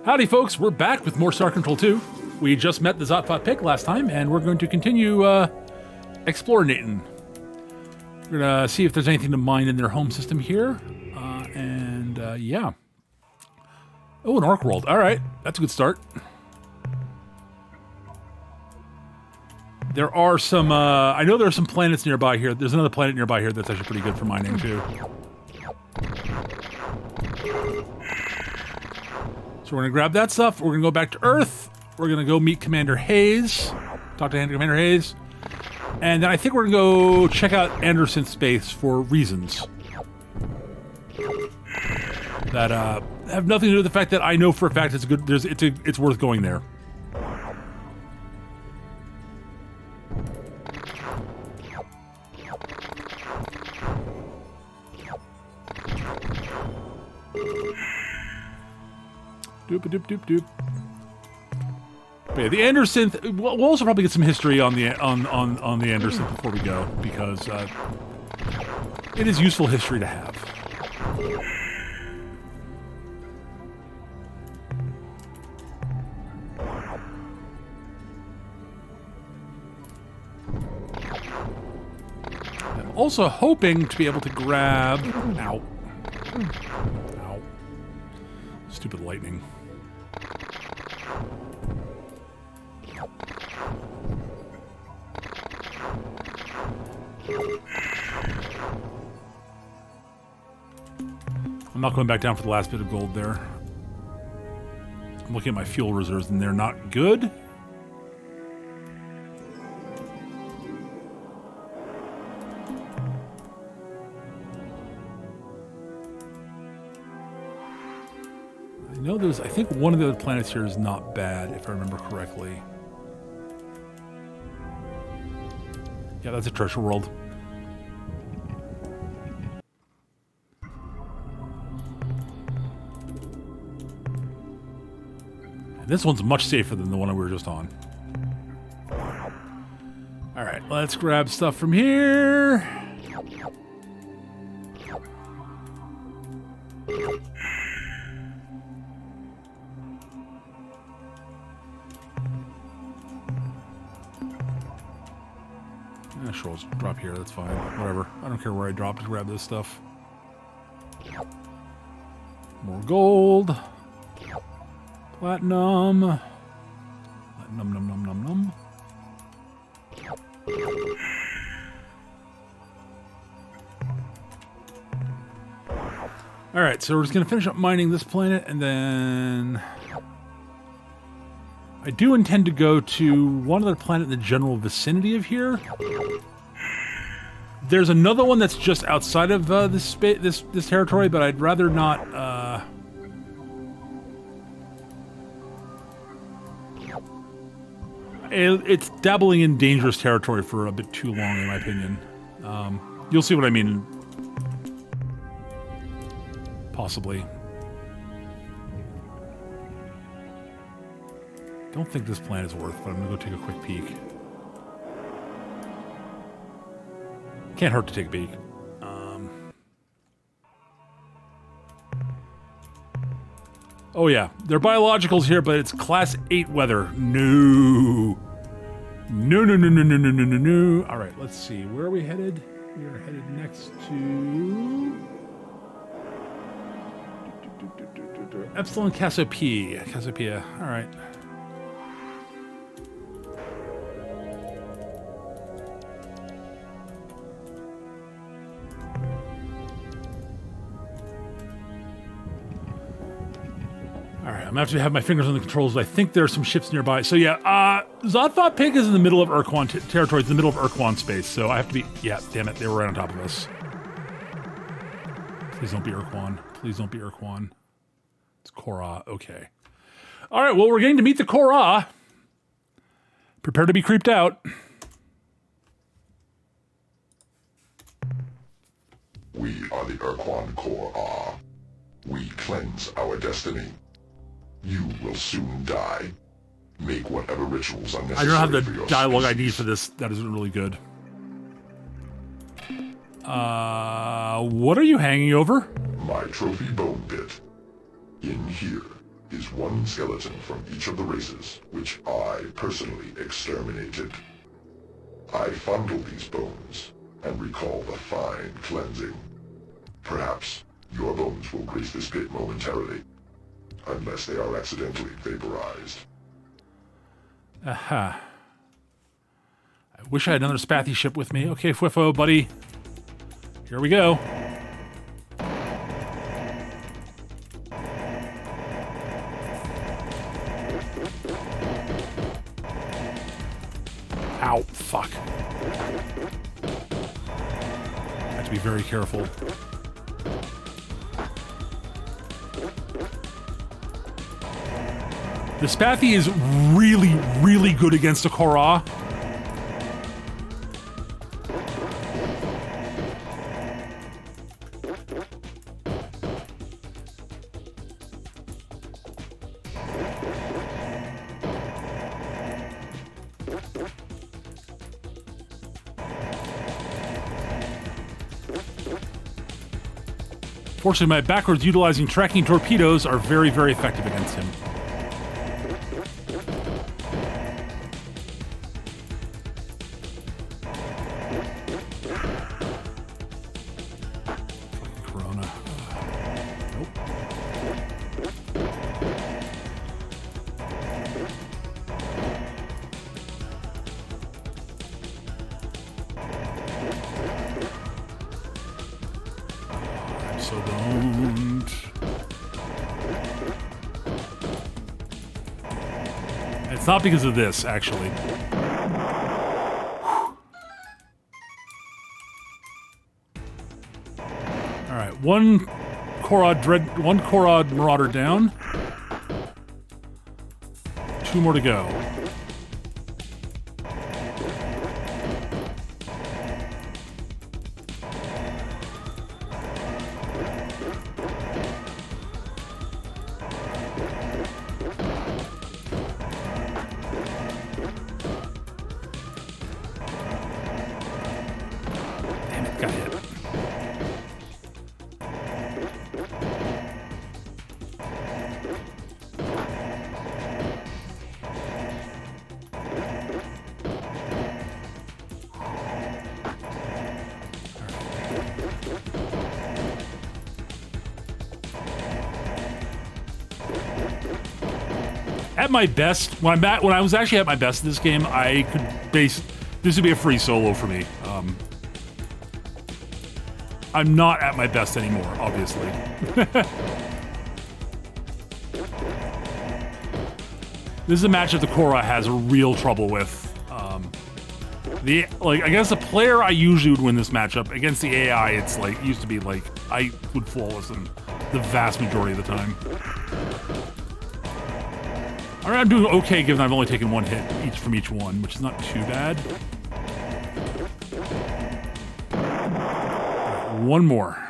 Howdy, folks. We're back with more Star Control 2. We just met the Zotfot Pig last time, and we're going to continue exploring. We're going to see if there's anything to mine in their home system here. Yeah. Oh, an Orc World. All right. That's a good start. There are some... I know there are some planets nearby here. There's another planet nearby here that's actually pretty good for mining, too. So we're going to grab that stuff. We're going to go back to Earth. We're going to go meet Commander Hayes. Talk to Commander Hayes. And then I think we're going to go check out Androsynth Space for reasons that have nothing to do with the fact that I know for a fact it's good. It's worth going there. Doop-a-doop-doop-doop. But yeah, the Androsynth. We'll also probably get some history on the Androsynth before we go, because it is useful history to have. I'm also hoping to be able to grab. Ow. Ow. Stupid lightning. I'm not going back down for the last bit of gold there. I'm looking at my fuel reserves, and they're not good. I know there's... I think one of the other planets here is not bad, if I remember correctly. Yeah, that's a treasure world. This one's much safer than the one we were just on. Alright, let's grab stuff from here. Yeah, sure, let's drop here, that's fine. Whatever. I don't care where I drop to grab this stuff. More gold. Platinum. Platinum, num, num, num, num. Alright, so we're just going to finish up mining this planet, and then... I do intend to go to one other planet in the general vicinity of here. There's another one that's just outside of this territory, but I'd rather not... It's dabbling in dangerous territory for a bit too long, in my opinion. You'll see what I mean. Possibly. Don't think this plan is worth, but I'm going to go take a quick peek. Can't hurt to take a peek. Oh yeah, they're biologicals here, but it's class 8 weather. No. No, no, no, no, no, no, no, no, no. All right, let's see. Where are we headed? We are headed next to... Epsilon Cassiopeia. Cassiopeia. All right. I'm going to have to have my fingers on the controls, but I think there are some ships nearby. So yeah, Zotfot Pig is in the middle of Ur-Quan territory. It's in the middle of Ur-Quan space, so I have to be... Yeah, damn it, they were right on top of us. Please don't be Ur-Quan. Please don't be Ur-Quan. It's Korra. Okay. All right, well, we're getting to meet the Korra. Prepare to be creeped out. We are the Ur-Quan Korra. We cleanse our destiny. You will soon die. Make whatever rituals are necessary. I don't have the dialogue I need for this. That isn't really good. What are you hanging over? My trophy bone bit. In here. is one skeleton from each of the races, which I personally exterminated. I fondle these bones and recall the fine cleansing. Perhaps your bones will grace this pit momentarily, unless they are accidentally vaporized. Aha. I wish I had another Spathy ship with me. Okay, Fwifo, buddy. Here we go. Ow, fuck. I have to be very careful. The Spathy is really, really good against a Korra. Fortunately, my backwards utilizing tracking torpedoes are very, very effective against him. Corona. Nope. So don't. It's not because of this, actually. All right, one Korra Marauder down. 2 more to go. Got hit. At my best, when I was actually at my best in this game, I could this would be a free solo for me. I'm not at my best anymore, obviously. This is a matchup the Korra has real trouble with. I guess the player I usually would win this matchup against the AI. It's like used to be like I would flawless them the vast majority of the time. All right, I'm doing okay given I've only taken 1 hit from each one, which is not too bad. One more.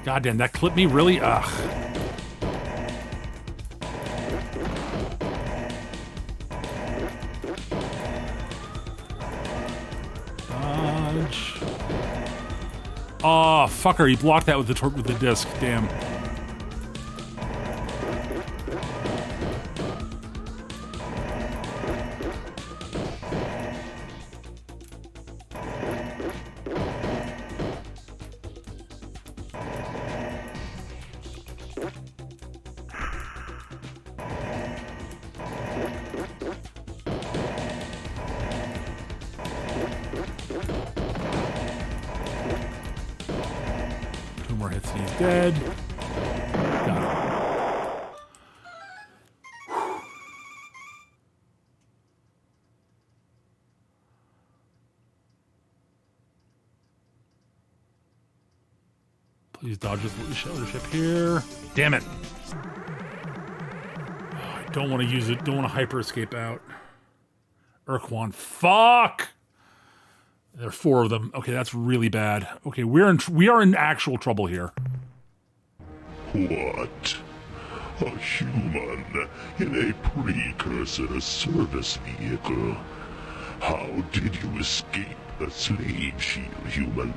God damn, that clipped me really? Ugh. Dodge. Oh, fucker, he blocked that with the disc. Damn. He's dead. Got him. Please dodge this other ship here. Damn it. Oh, I don't want to use it. Don't want to hyper escape out. Ur-Quan. Fuck! There are 4 of them. Okay, that's really bad. Okay, we are in actual trouble here. What? A human in a precursor service vehicle? How did you escape the slave shield, human?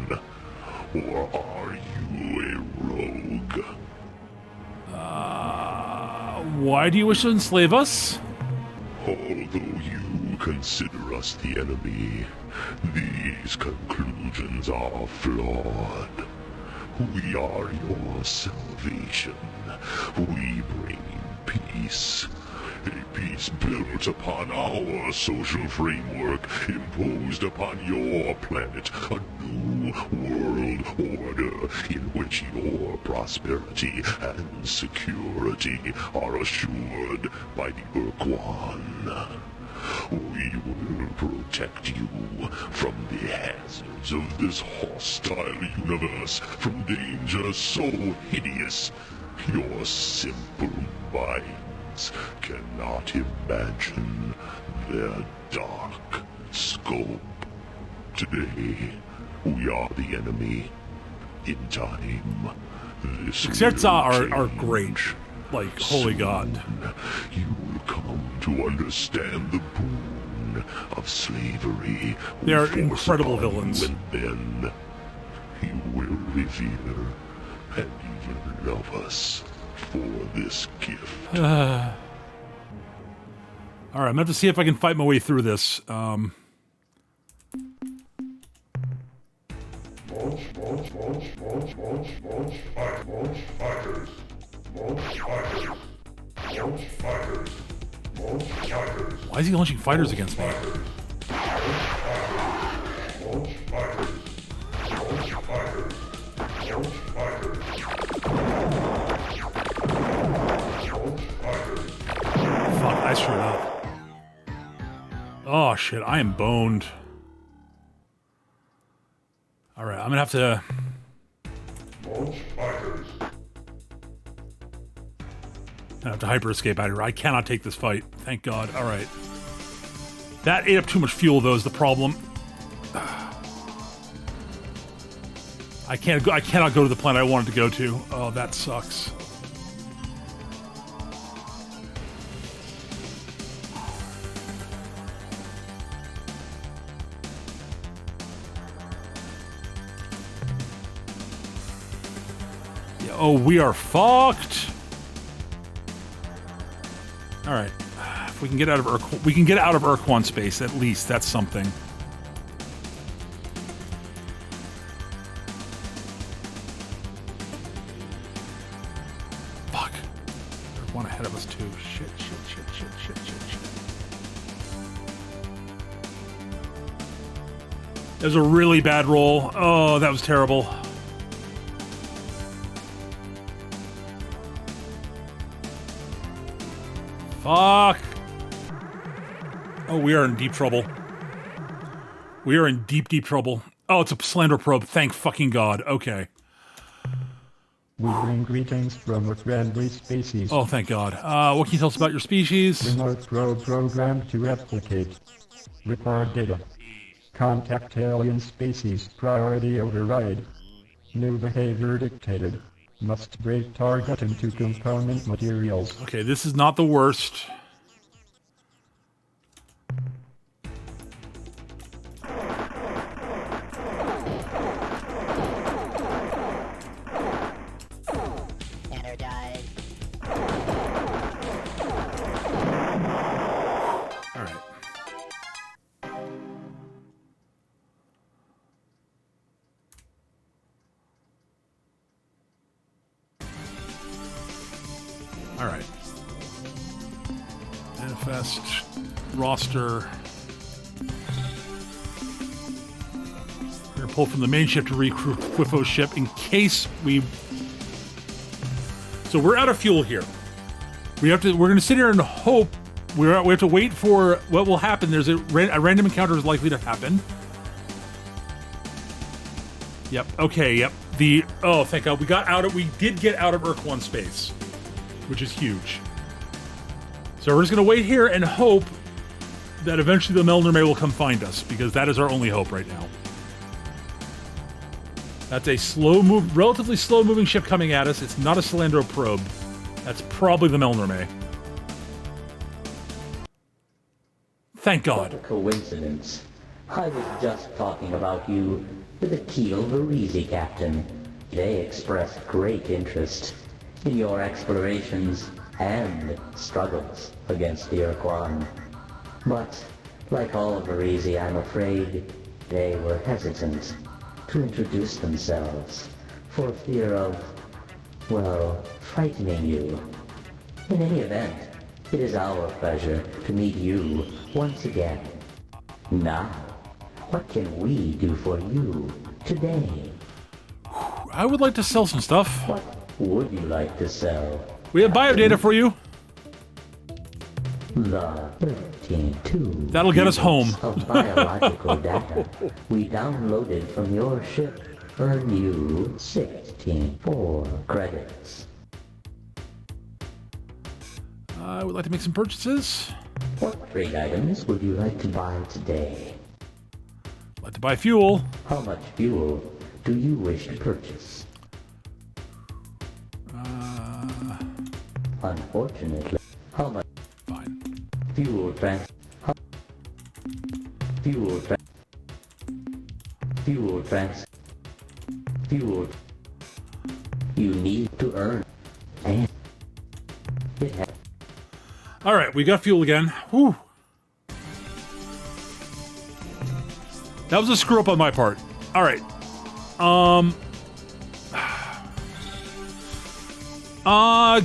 Or are you a rogue? Why do you wish to enslave us? Although you consider us the enemy, these conclusions are flawed. We are your salvation. We bring peace. A peace built upon our social framework, imposed upon your planet, a new world order in which your prosperity and security are assured by the Ur-Quan. We will protect you from the hazards of this hostile universe, from dangers so hideous your simple minds cannot imagine their dark scope. Today, we are the enemy. In time, this Xerza will are change. great. Like, holy god. You will come to understand the boon of slavery. They are we force incredible upon villains. you, and then you will revere and even love us for this gift. Alright, I'm gonna have to see if I can fight my way through this. Launch fighters. Why is he launching fighters against me? Fuck, I screwed up. Oh shit, I am boned. Alright, I'm gonna have to... I have to hyper escape out of here. I cannot take this fight. Thank God. All right. That ate up too much fuel, though, is the problem. I cannot go to the planet I wanted to go to. Oh, that sucks. Yeah, oh, we are fucked. All right, if we can get out of Ur-Quan Space, at least that's something. Fuck, there's one ahead of us too. Shit. That was a really bad roll. Oh, that was terrible. Fuck! Oh, we are in deep trouble. We are in deep trouble. Oh, it's a slander probe. Thank fucking God. Okay. We bring greetings from a friendly species. Oh, thank God. What can you tell us about your species? Remote probe programmed to replicate. Report data. Contact alien species. Priority override. New behavior dictated. Must break target into component materials. Okay, this is not the worst. Energize. All right. All right. Manifest roster. We're gonna pull from the main ship to recruit Quifo's ship in case we. So we're out of fuel here. We're gonna sit here and hope. We have to wait for what will happen. There's a random encounter is likely to happen. Yep. Okay. Yep. Oh, thank God, we did get out of Ur-Quan Space, which is huge. So we're just gonna wait here and hope that eventually the Melnor May will come find us, because that is our only hope right now. That's a relatively slow-moving ship coming at us. It's not a Salandro probe. That's probably the Melnor May. Thank What a God. coincidence. I was just talking about you with the Keel Varese captain. They expressed great interest in your explorations and struggles against the Ur-Quan. But, like all Varese, I'm afraid they were hesitant to introduce themselves for fear of, well, frightening you. In any event, it is our pleasure to meet you once again. Now, what can we do for you today? I would like to sell some stuff. What would you like to sell? We have biodata for you. The 13-2 That'll get us home. of biological data we downloaded from your ship earn you 16.4 credits. I would like to make some purchases. What trade items would you like to buy today? I'd like to buy fuel. How much fuel do you wish to purchase? Unfortunately, how much Fine. fuel trans... Fuel trans... Fuel trans... Fuel... You need to earn... And... It has... All right, we got fuel again. Whew. That was a screw up on my part. All right.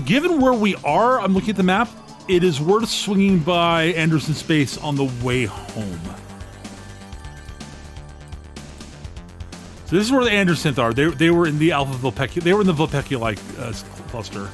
Given where we are, I'm looking at the map. It is worth swinging by Androsynth Space on the way home. So this is where the Androsynth are. They were in the Alpha Vulpecula. They were in the Vulpecula cluster.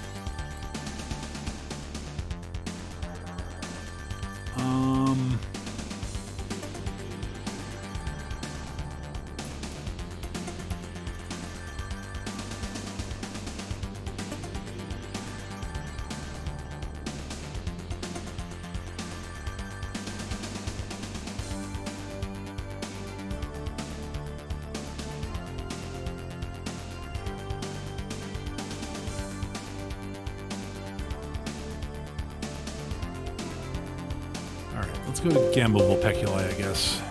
Let's go to Gamma Vulpeculae, I guess.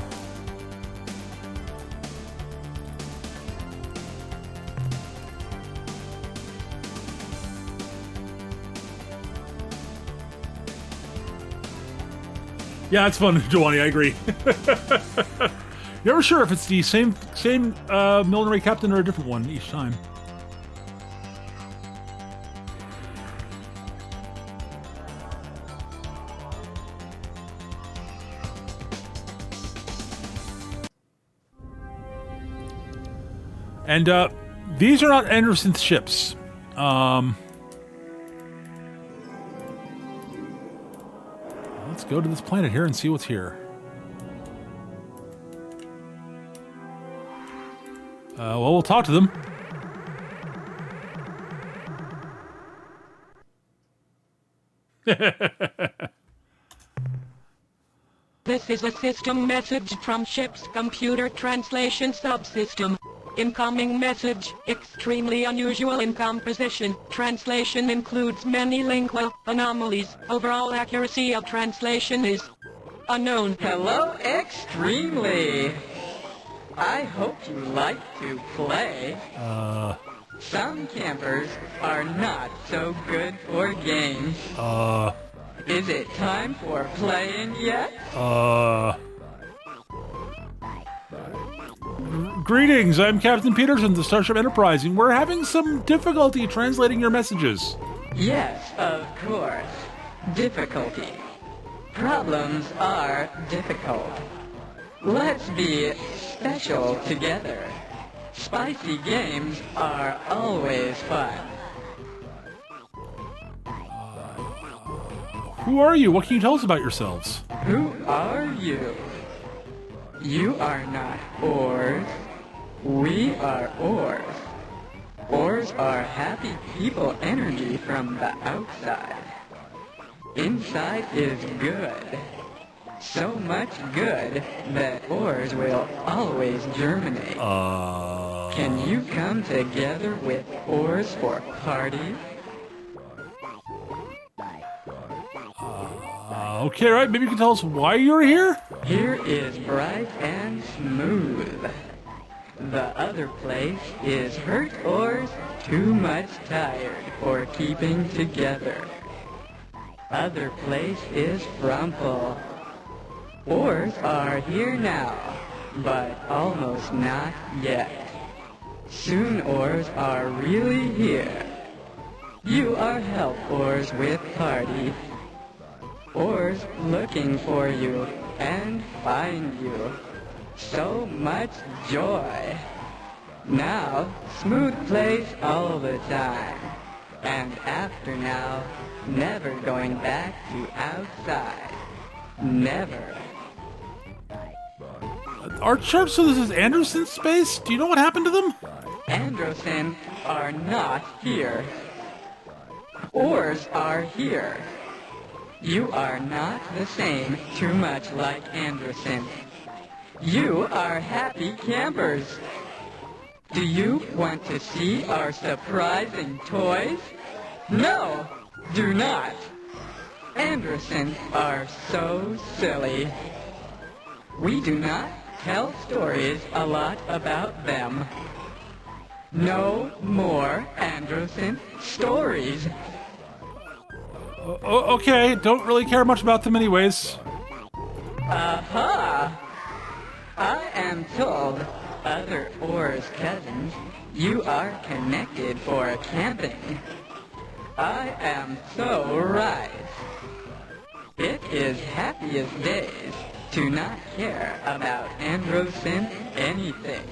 Yeah, it's fun, Giovanni, I agree. Never sure if it's the same military captain or a different one each time. And these are not Androsynth ships. Let's go to this planet here and see what's here. Well, we'll talk to them. This is a system message from ship's computer translation subsystem. Incoming message, extremely unusual in composition. Translation includes many lingual anomalies. Overall accuracy of translation is unknown. Hello, Extremely. I hope you like to play. Some campers are not so good for games. Is it time for playing yet? Greetings, I'm Captain Peterson, the Starship Enterprise, and we're having some difficulty translating your messages. Yes, of course. Difficulty. Problems are difficult. Let's be special together. Spicy games are always fun. Who are you? What can you tell us about yourselves? Who are you? You are not ores. We are ores. Ores are happy people energy from the outside. Inside is good. So much good that ores will always germinate. Can you come together with ores for parties? Okay, right. Maybe you can tell us why you're here? Here is bright and smooth. The other place is hurt ors too much tired for keeping together. Other place is frumple. Ors are here now, but almost not yet. Soon ors are really here. You are help ors with party. Ors looking for you and find you. So much joy. Now, smooth place all the time. And after now, never going back to outside. Never. Our church, so this is Androsynth Space? Do you know what happened to them? Androsynth are not here. Ors are here. You are not the same too much like Androsynth. You are happy campers. Do you want to see our surprising toys? No, do not. Androsynth are so silly. We do not tell stories a lot about them. No more Androsynth stories. Okay, don't really care much about them anyways. Aha! I am told, other Or's cousins, you are connected for camping. I am so right. It is happiest days to not care about Androsynth anything.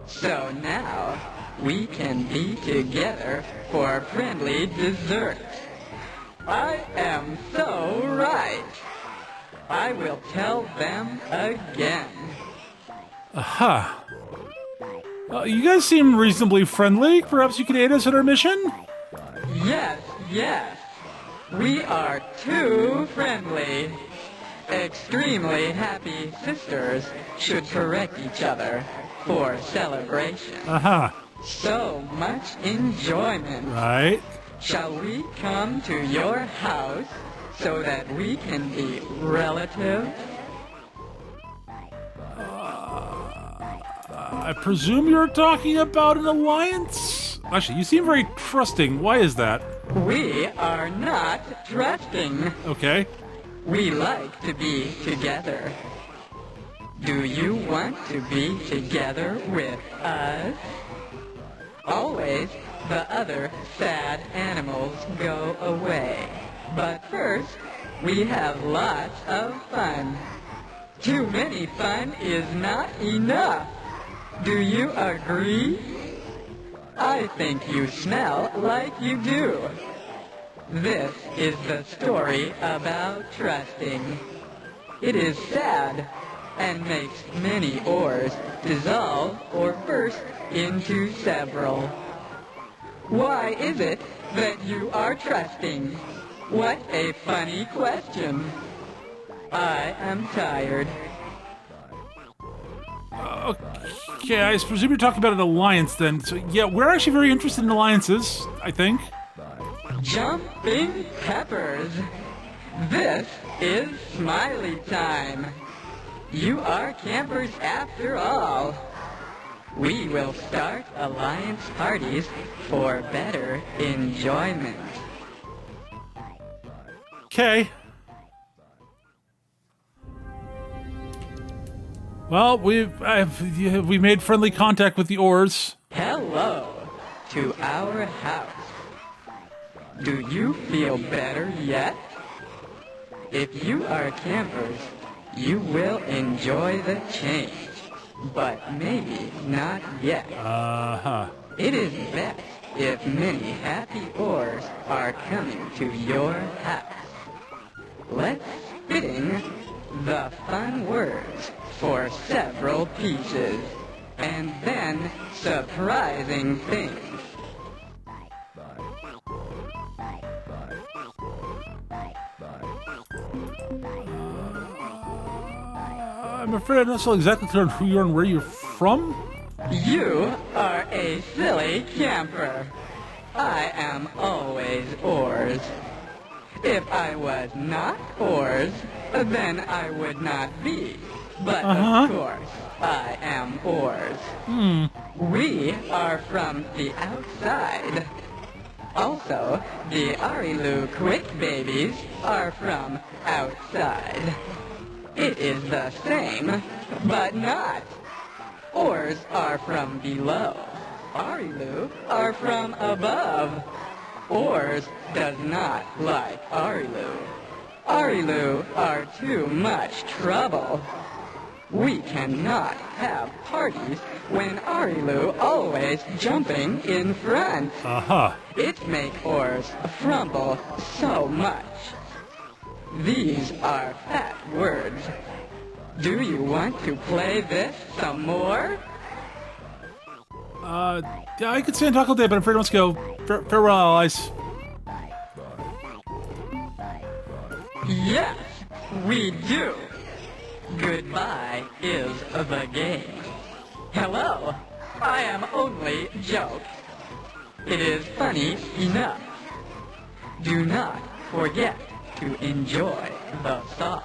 So now, we can be together for friendly dessert. I am so right. I will tell them again. Aha. You guys seem reasonably friendly. Perhaps you could aid us in our mission? Yes, yes. We are too friendly. Extremely happy sisters should correct each other for celebration. Aha. So much enjoyment. Right. Shall we come to your house so that we can be relatives? I presume you're talking about an alliance? Actually, you seem very trusting. Why is that? We are not trusting. Okay. We like to be together. Do you want to be together with us? Always, the other sad animals go away. But first, we have lots of fun. Too many fun is not enough. Do you agree? I think you smell like you do. This is the story about trusting. It is sad and makes many ors dissolve or burst into several. Why is it that you are trusting? What a funny question. I am tired. Okay, I presume you're talking about an alliance then. So, yeah, we're actually very interested in alliances, I think. Jumping peppers. This is smiley time. You are campers after all. We will start alliance parties for better enjoyment. Okay. Well, we made friendly contact with the Ors. Hello to our house. Do you feel better yet? If you are campers, you will enjoy the change, but maybe not yet. Uh-huh. It is best if many happy Ors are coming to your house. Let's spitting the fun words for several pieces, and then surprising things. I'm afraid I'm not so exactly clear on who you are and where you're from. You are a silly camper. I am always Ors. If I was not Urs, then I would not be. But Uh-huh. of course, I am Urs. We are from the outside. Also, the Arilu Quick Babies are from outside. It is the same, but not. Ors are from below. Arilu are from above. Ors does not like Arilu. Arilu are too much trouble. We cannot have parties when Arilu always jumping in front. Aha. It make Ors frumple so much. These are fat words. Do you want to play this some more? Yeah, I could stay and talk all day, but I'm afraid I must go. Farewell, allies. Yes, we do. Goodbye is the game. Hello, I am only joke. It is funny enough. Do not forget to enjoy the sauce.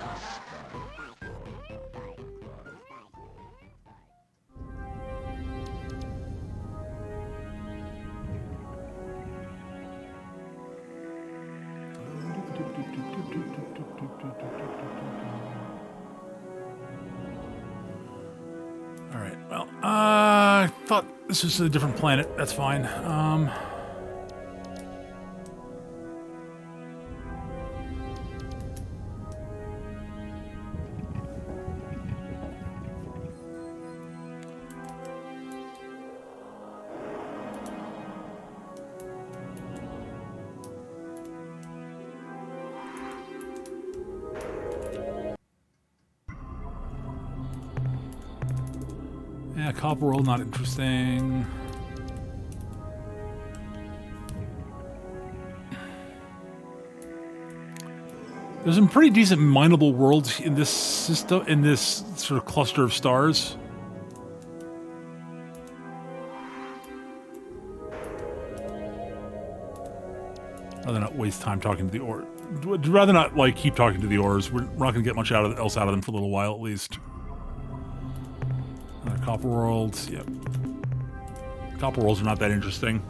Alright, well, I thought this was a different planet. That's fine. Yeah, Copper World, not interesting. There's some pretty decent mineable worlds in this system, in this sort of cluster of stars. Rather not waste time talking to the ore. Rather not like keep talking to the ores. We're not going to get much else out of them for a little while at least. Copper worlds, yep. Copper worlds are not that interesting.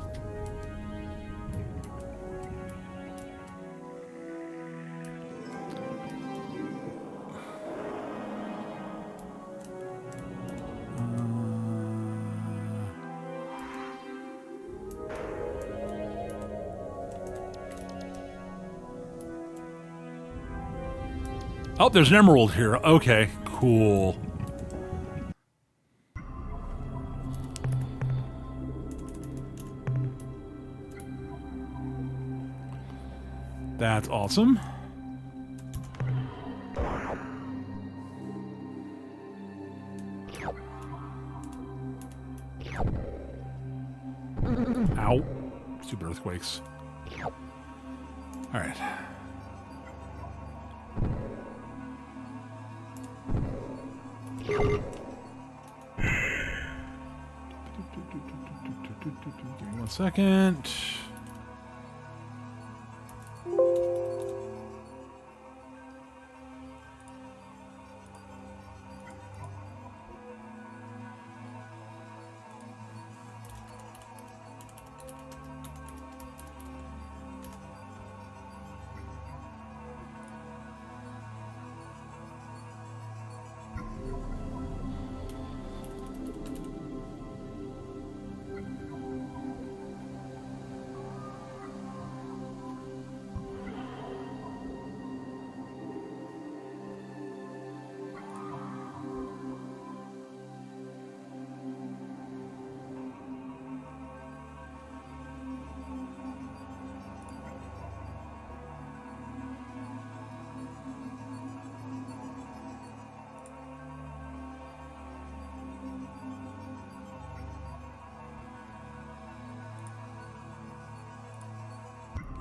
Oh, there's an emerald here. Okay, cool. That's awesome. Ow. Stupid earthquakes. Alright. Give me 1 second.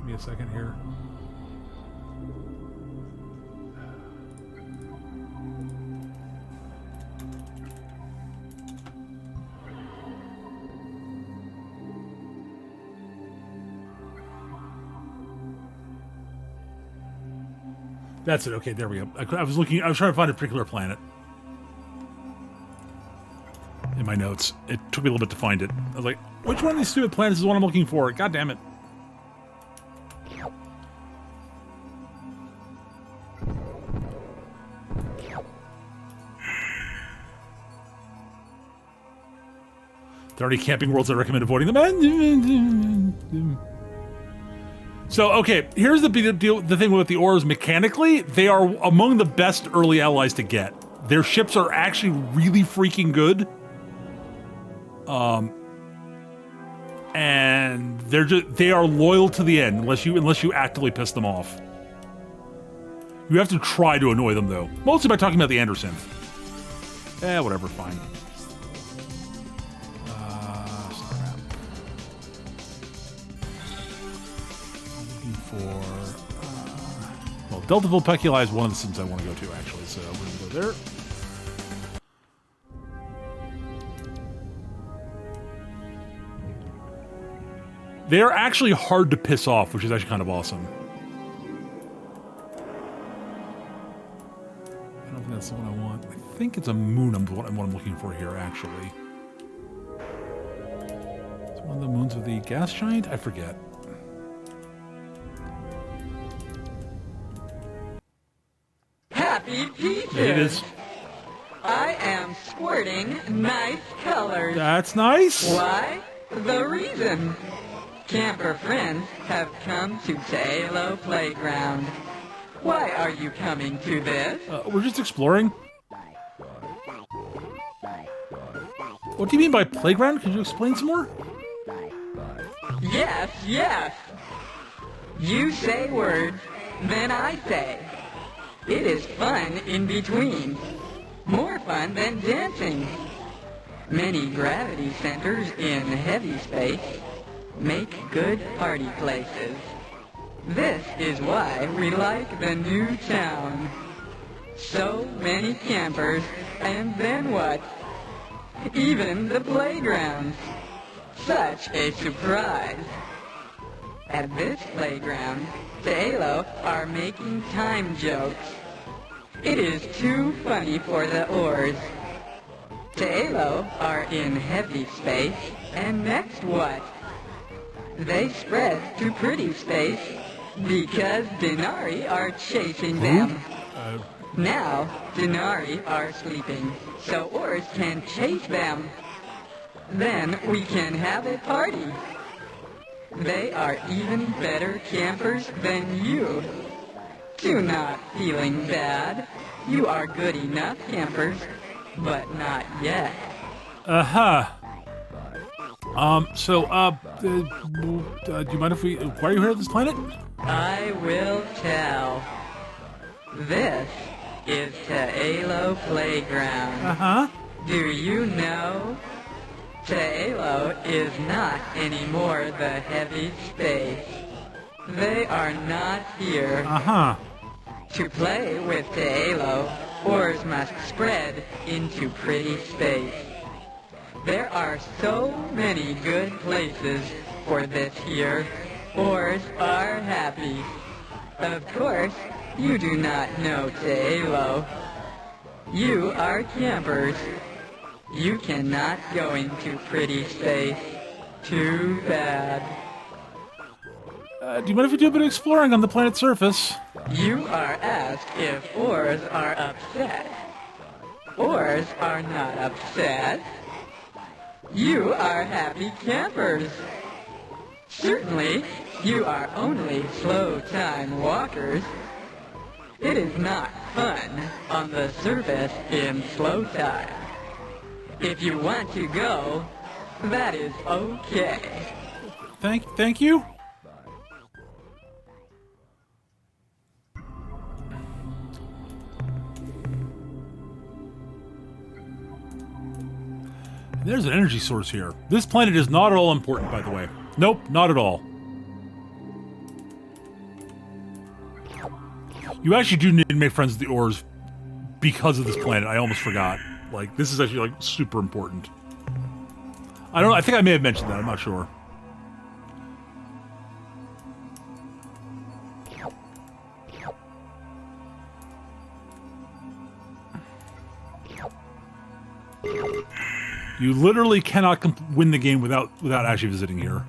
Give me a second here. That's it. Okay, there we go. I was looking. I was trying to find a particular planet in my notes. It took me a little bit to find it. I was like, which one of these stupid planets is the one I'm looking for? God damn it. There are any camping worlds I recommend avoiding them. So, okay, here's the big deal. The thing with the ores, mechanically, they are among the best early allies to get. Their ships are actually really freaking good. And they are loyal to the end unless you actively piss them off. You have to try to annoy them though, mostly by talking about the Androsynth. Whatever, fine. Looking for well, Deltaville Peculi is one of the systems I want to go to actually, so we're gonna go there. They are actually hard to piss off, which is actually kind of awesome. I don't think that's the one I want. I think it's a moon. What I'm looking for here, actually. It's one of the moons of the gas giant? I forget. Happy Peaches! It is. I am squirting nice colors. That's nice. Why? The reason. Camper friends have come to Taelo Playground. Why are you coming to this? We're just exploring. What do you mean by playground? Could you explain some more? Yes, yes. You say words, then I say. It is fun in between. More fun than dancing. Many gravity centers in heavy space make good party places. This is why we like the new town. So many campers, and then what? Even the playgrounds. Such a surprise. At this playground, Taelo are making time jokes. It is too funny for the oars. Taelo are in heavy space, and next what? They spread to pretty space because Denari are chasing them. Now, Denari are sleeping, so oars can chase them. Then we can have a party. They are even better campers than you. Do not feeling bad. You are good enough campers, but not yet. Do you mind if why are you here at this planet? I will tell. This is Taelo Playground. Do you know? Taelo is not anymore the heavy space. They are not here. To play with Taelo, oars must spread into pretty space. There are so many good places for this here. Oars are happy. Of course, you do not know Taelo. You are campers. You cannot go into pretty space. Too bad. Do you mind if we do a bit of exploring on the planet's surface? You are asked if oars are upset. Oars are not upset. You are happy campers. Certainly, you are only slow time walkers. It is not fun on the surface in slow time. If you want to go, that is okay. Thank you. There's an energy source here. This planet is not at all important, by the way. Nope, not at all. You actually do need to make friends with the ores because of this planet. I almost forgot. Like, this is actually, like, super important. I don't know. I think I may have mentioned that. I'm not sure. You literally cannot win the game without actually visiting here.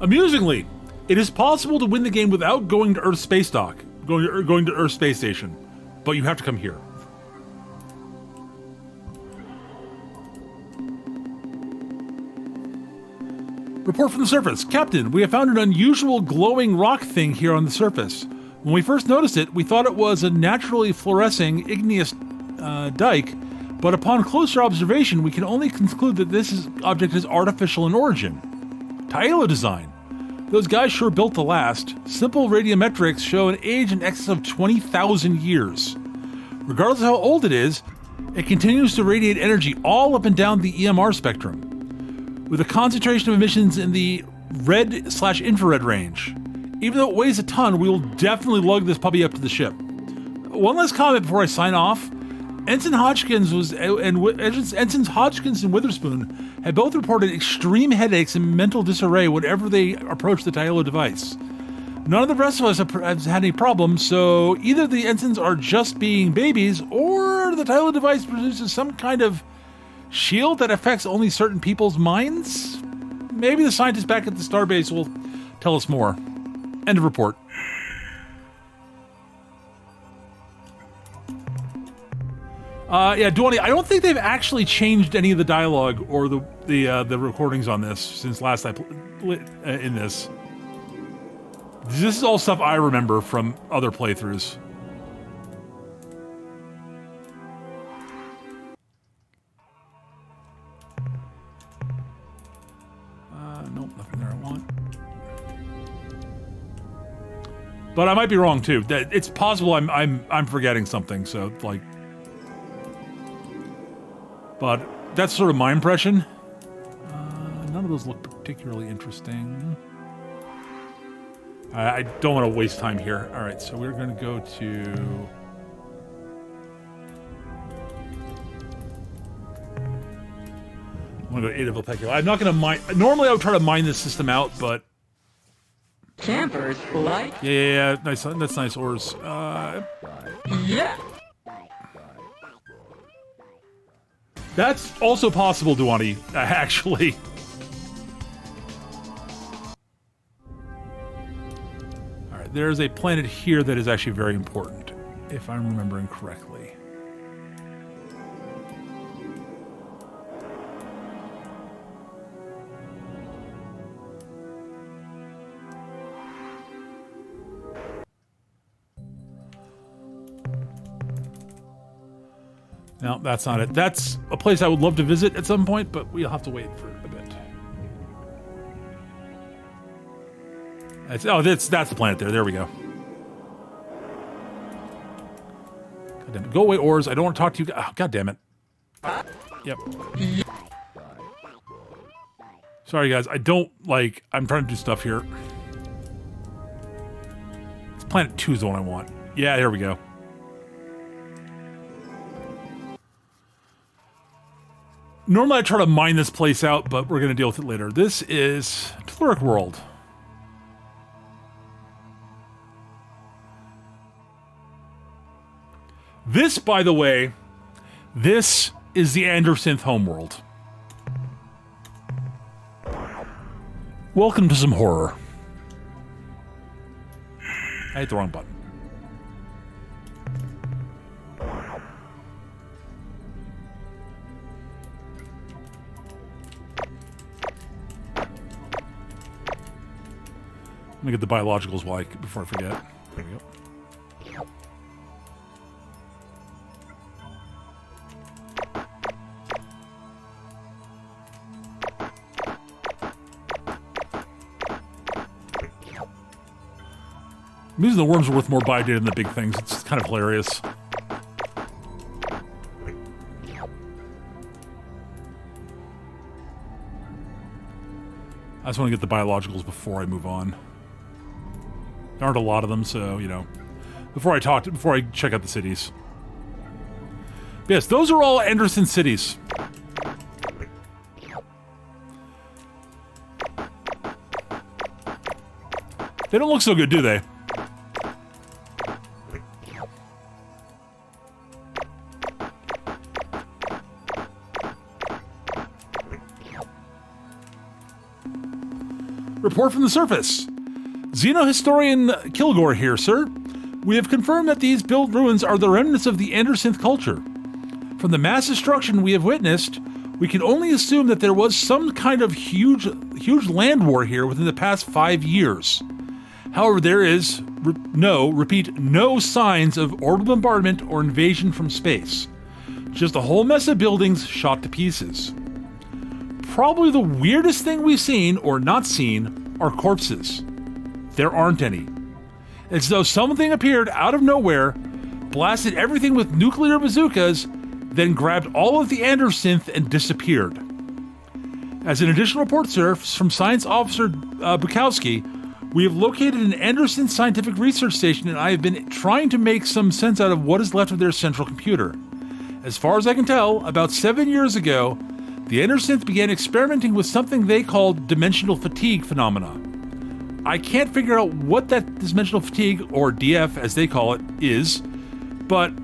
Amusingly, it is possible to win the game without going to Earth Space Dock, going to Earth Space Station, but you have to come here. Report from the surface. Captain, we have found an unusual glowing rock thing here on the surface. When we first noticed it, we thought it was a naturally fluorescing igneous dike, but upon closer observation, we can only conclude that this object is artificial in origin. Tailo design. Those guys sure built to last. Simple radiometrics show an age in excess of 20,000 years. Regardless of how old it is, it continues to radiate energy all up and down the EMR spectrum, with a concentration of emissions in the red/infrared range. Even though it weighs a ton, we will definitely lug this puppy up to the ship. One last comment before I sign off. Ensigns Hodgkins and Witherspoon had both reported extreme headaches and mental disarray whenever they approached the Tailo device. None of the rest of us have had any problems, so either the ensigns are just being babies, or the Tailo device produces some kind of shield that affects only certain people's minds? Maybe the scientists back at the starbase will tell us more. End of report. Yeah, Duani, I don't think they've actually changed any of the dialogue or the recordings on this since last I in this. This is all stuff I remember from other playthroughs. Nope, nothing there I want. But I might be wrong too. It's possible I'm forgetting something. So like. But that's sort of my impression. None of those look particularly interesting. I don't want to waste time here. All right, so we're going to go to... I'm going to go to Ada Vilpecchio. I'm not going to mine... Normally I would try to mine this system out, but... Campers like... Yeah, nice. That's nice ores. Yeah. That's also possible, Duani, actually. Alright, there's a planet here that is actually very important, if I'm remembering correctly. No, that's not it. That's a place I would love to visit at some point, but we'll have to wait for a bit. That's the planet there. There we go. God damn it. Go away, ores. I don't want to talk to you. Oh, God damn it. Yep. Sorry, guys. I'm trying to do stuff here. It's Planet 2 is the one I want. Yeah, here we go. Normally I try to mine this place out, but we're going to deal with it later. This is Telluric World. This, by the way, this is the Androsynth homeworld. Welcome to some horror. I hit the wrong button. Let me get the biologicals before I forget. There we go. I'm using the worms are worth more bio data than the big things. It's kind of hilarious. I just want to get the biologicals before I move on. There aren't a lot of them, so, you know, before I check out the cities. Yes, those are all Androsynth cities. They don't look so good, do they? Report from the surface. Xenohistorian Kilgore here, sir. We have confirmed that these built ruins are the remnants of the Androsynth culture. From the mass destruction we have witnessed, we can only assume that there was some kind of huge land war here within the past 5 years. However, there is no signs of orbital bombardment or invasion from space. Just a whole mess of buildings shot to pieces. Probably the weirdest thing we've seen or not seen are corpses. There aren't any. It's as though something appeared out of nowhere, blasted everything with nuclear bazookas, then grabbed all of the Androsynth and disappeared. As an additional report, sir, from Science Officer Bukowski, we have located an Androsynth scientific research station, and I have been trying to make some sense out of what is left of their central computer. As far as I can tell, about 7 years ago, the Androsynth began experimenting with something they called dimensional fatigue phenomena. I can't figure out what that dimensional fatigue, or DF as they call it, is, but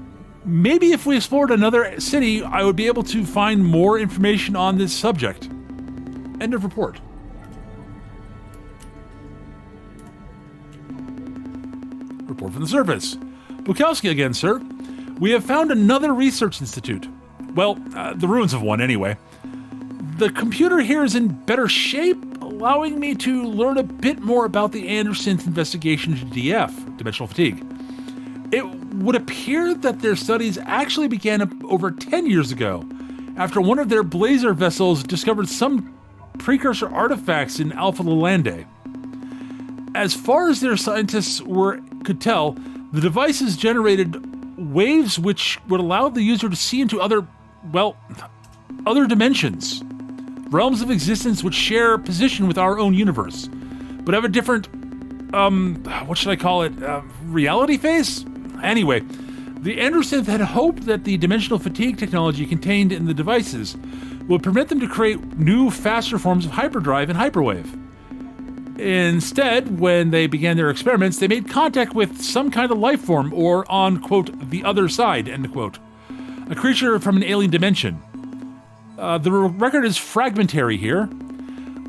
maybe if we explored another city, I would be able to find more information on this subject. End of report. Report from the surface. Bukowski again, sir. We have found another research institute. Well, the ruins of one, anyway. The computer here is in better shape, allowing me to learn a bit more about the Androsynth investigation into DF, dimensional fatigue. It would appear that their studies actually began over 10 years ago, after one of their blazer vessels discovered some precursor artifacts in Alpha Lalande. As far as their scientists could tell, the devices generated waves which would allow the user to see into other dimensions. Realms of existence which share position with our own universe, but have a different, reality phase? Anyway, the Androsynth had hoped that the dimensional fatigue technology contained in the devices would permit them to create new, faster forms of hyperdrive and hyperwave. Instead, when they began their experiments, they made contact with some kind of life form, or on, quote, the other side, end quote. A creature from an alien dimension. The record is fragmentary here.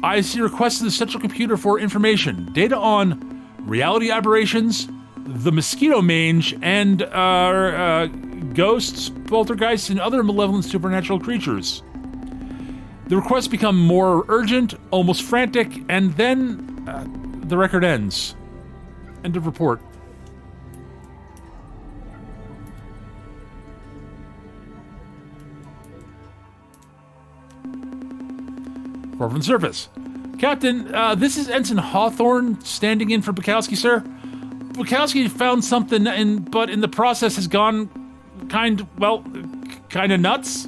I see requests to the central computer for information, data on reality aberrations, the mosquito mange, and ghosts, poltergeists, and other malevolent supernatural creatures. The requests become more urgent, almost frantic, and then the record ends. End of report. Report from the surface. Captain, this is Ensign Hawthorne standing in for Bukowski, sir. Bukowski found something, but in the process has gone kind of nuts.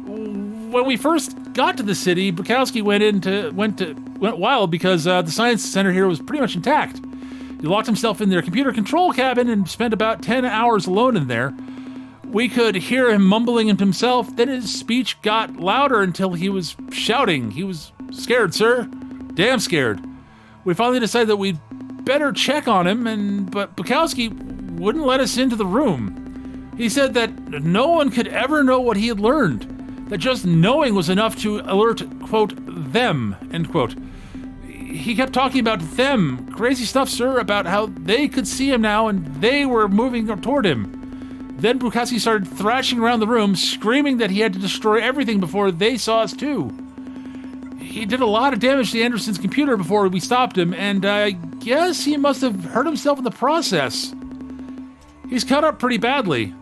When we first got to the city, Bukowski went wild because the science center here was pretty much intact. He locked himself in their computer control cabin and spent about 10 hours alone in there. We could hear him mumbling to himself, then his speech got louder until he was shouting. He was scared, sir. Damn scared. We finally decided that we'd better check on him, but Bukowski wouldn't let us into the room. He said that no one could ever know what he had learned, that just knowing was enough to alert, quote, them, end quote. He kept talking about them, crazy stuff, sir, about how they could see him now and they were moving toward him. Then Bukowski started thrashing around the room, screaming that he had to destroy everything before they saw us too. He did a lot of damage to Androsynth's computer before we stopped him, and I guess he must have hurt himself in the process. He's cut up pretty badly.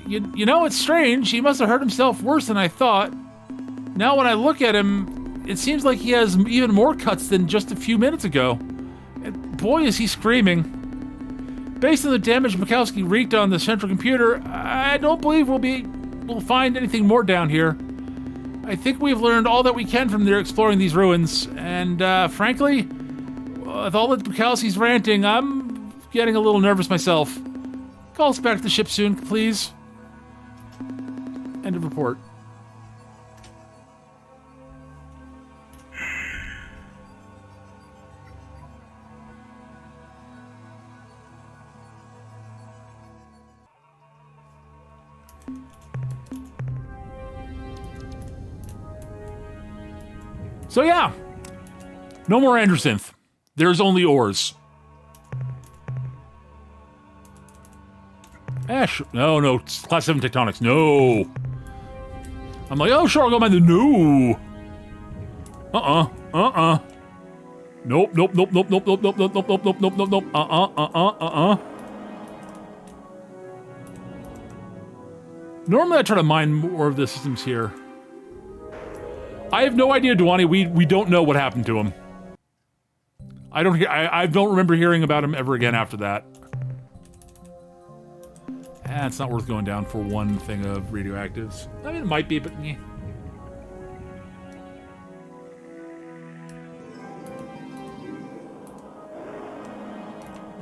You know, it's strange. He must have hurt himself worse than I thought. Now when I look at him, it seems like he has even more cuts than just a few minutes ago. And boy, is he screaming. Based on the damage Bukowski wreaked on the central computer, I don't believe we'll find anything more down here. I think we've learned all that we can from their exploring these ruins, and frankly, with all that Bukowski's ranting, I'm getting a little nervous myself. Call us back to the ship soon, please. End of report. So yeah, no more Androsynth. There's only ores. Ash, no, it's Class 7 tectonics, no. I'm like, oh sure, I'll go mine the no. Nope. Normally I try to mine more of the systems here. I have no idea, Duani. We don't know what happened to him. I don't remember hearing about him ever again after that. It's not worth going down for one thing of radioactives. I mean, it might be, but yeah.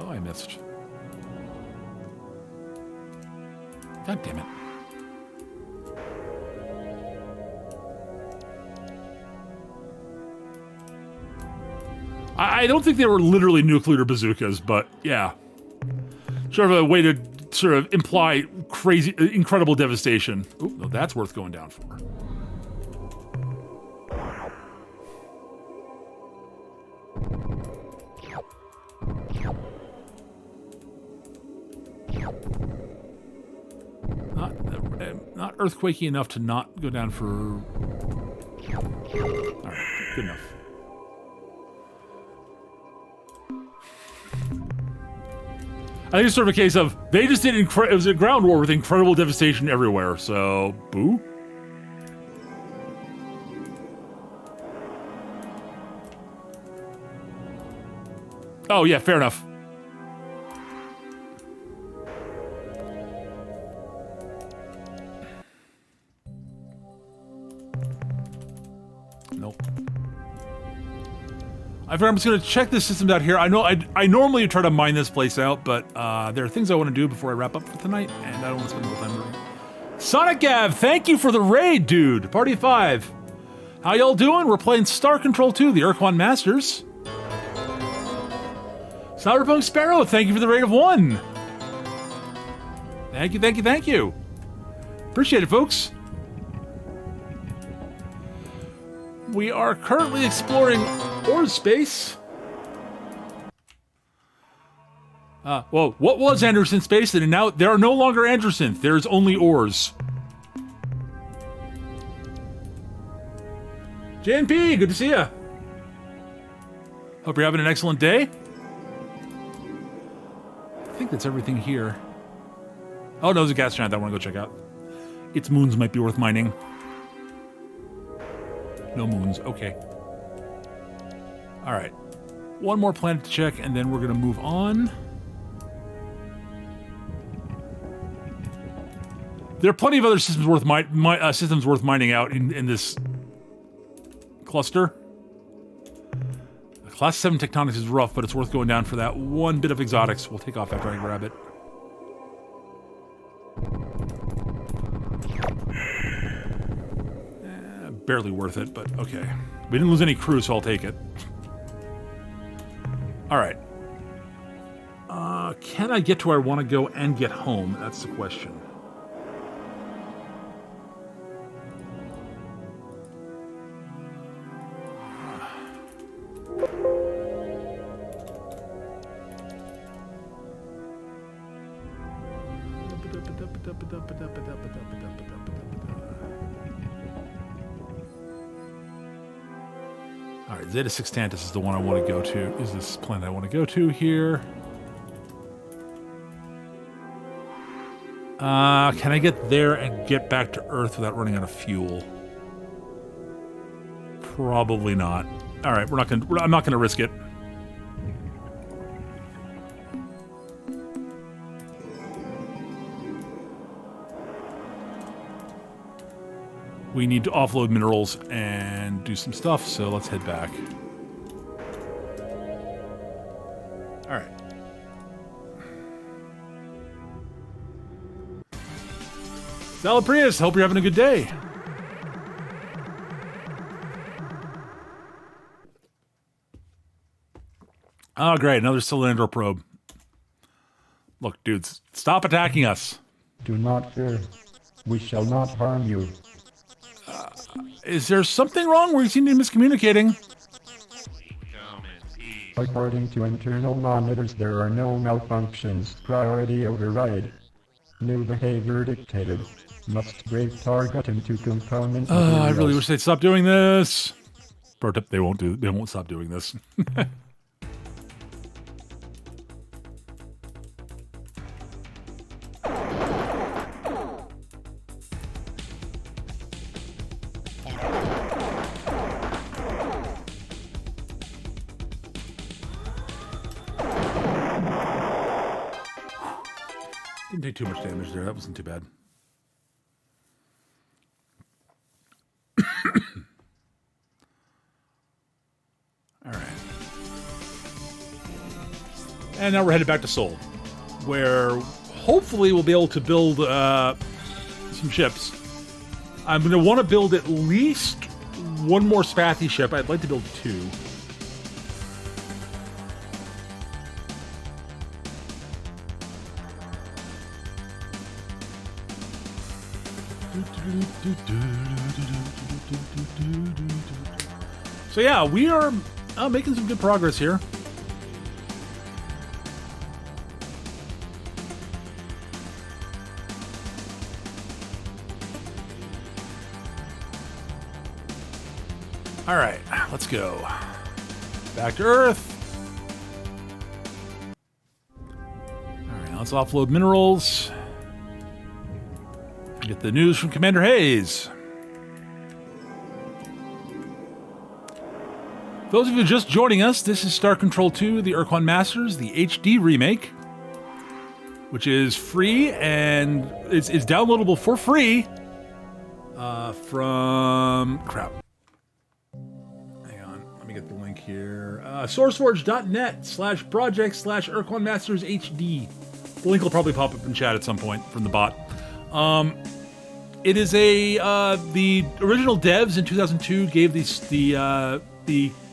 Oh, I missed. God damn it. I don't think they were literally nuclear bazookas, but yeah. Sort of a way to sort of imply crazy, incredible devastation. Oh, no, that's worth going down for. Not earthquakey enough to not go down for... Alright, good enough. I think it's sort of a case of, they just did it was a ground war with incredible devastation everywhere, so... Boo? Oh yeah, fair enough. Nope. I figure I'm just gonna check the systems out here. I know I normally try to mine this place out, but there are things I want to do before I wrap up for tonight, and I don't want to spend more time doing it. Sonic Gav, thank you for the raid, dude. Party 5. How y'all doing? We're playing Star Control 2, the Ur-Quan Masters. Cyberpunk Sparrow, thank you for the raid of 1. Thank you. Appreciate it, folks. We are currently exploring Ur Space. Well, what was Androsynth Space? And now there are no longer Androsynth. There's only ores. JNP, good to see ya. Hope you're having an excellent day. I think that's everything here. Oh, no, there's a gas giant that I want to go check out. Its moons might be worth mining. No moons, okay. Alright. One more planet to check, and then we're going to move on. There are plenty of other systems worth mining out in this cluster. Class 7 tectonics is rough, but it's worth going down for that one bit of exotics. We'll take off after I grab it. Barely worth it, but okay. We didn't lose any crew, so I'll take it. Alright. Can I get to where I want to go and get home? That's the question. Alright, Zeta Sextantis is the one I want to go to. Is this planet I want to go to here? Can I get there and get back to Earth without running out of fuel? Probably not. Alright, I'm not gonna risk it. We need to offload minerals and do some stuff, so let's head back. Alright. Salad Prius, hope you're having a good day. Oh, great. Another cylinder probe. Look, dudes, stop attacking us. Do not fear. We shall not harm you. Is there something wrong? We seem to be miscommunicating. According to internal monitors, there are no malfunctions. Priority override. New behavior dictated. Must break target into component materials. I really wish they'd stop doing this. Pro tip, they won't stop doing this. Didn't take too much damage there. That wasn't too bad. All right. And now we're headed back to Seoul, where hopefully we'll be able to build some ships. I'm going to want to build at least one more Spathy ship. I'd like to build 2. So yeah, we are making some good progress here. All right, let's go. Back to Earth. All right, let's offload minerals. Get the news from Commander Hayes. For those of you just joining us, this is Star Control 2, the Ur-Quan Masters, the HD remake, which is free and it's downloadable for free from... Crap. Hang on, let me get the link here. SourceForge.net/project/Ur-Quan Masters HD. The link will probably pop up in chat at some point from the bot. It is the original devs in 2002 gave the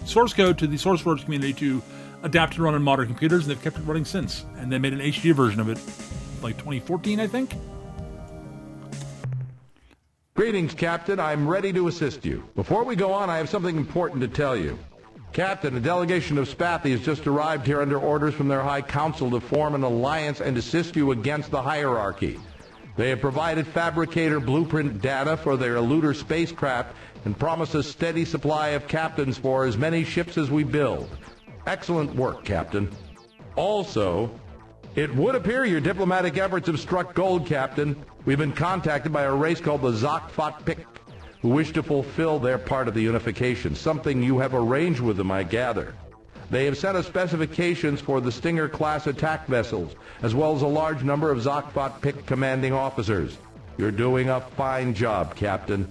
source code to the SourceForge community to adapt and run on modern computers, and they've kept it running since. And they made an HD version of it, like 2014, I think. Greetings, Captain. I'm ready to assist you. Before we go on, I have something important to tell you. Captain, a delegation of Spathy has just arrived here under orders from their High Council to form an alliance and assist you against the hierarchy. They have provided fabricator blueprint data for their eluder spacecraft and promise a steady supply of captains for as many ships as we build. Excellent work, Captain. Also, it would appear your diplomatic efforts have struck gold, Captain. We've been contacted by a race called the Zok-Fat-Pik, who wish to fulfill their part of the unification, something you have arranged with them, I gather. They have sent us specifications for the Stinger-class attack vessels, as well as a large number of Zok-Fat-Pik commanding officers. You're doing a fine job, Captain.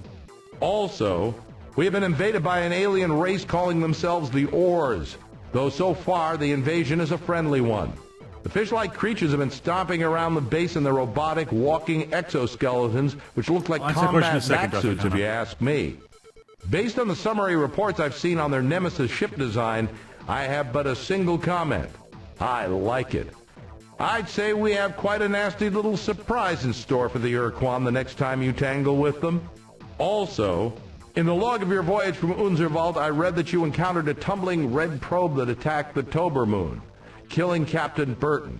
Also, we have been invaded by an alien race calling themselves the Ors, though so far the invasion is a friendly one. The fish-like creatures have been stomping around the base in their robotic walking exoskeletons, which look like combat bat suits, if you ask me. Based on the summary reports I've seen on their Nemesis ship design, I have but a single comment. I like it. I'd say we have quite a nasty little surprise in store for the Ur-Quan the next time you tangle with them. Also, in the log of your voyage from Unserwald, I read that you encountered a tumbling red probe that attacked the Tober moon, killing Captain Burton.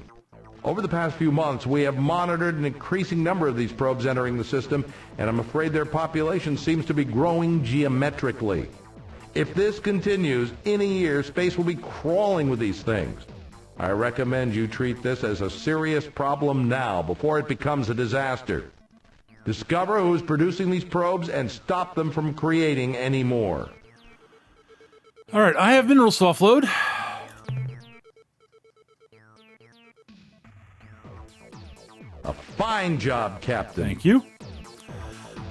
Over the past few months, we have monitored an increasing number of these probes entering the system, and I'm afraid their population seems to be growing geometrically. If this continues, in a year, space will be crawling with these things. I recommend you treat this as a serious problem now, before it becomes a disaster. Discover who is producing these probes and stop them from creating any more. All right, I have minerals to offload. A fine job, Captain. Thank you.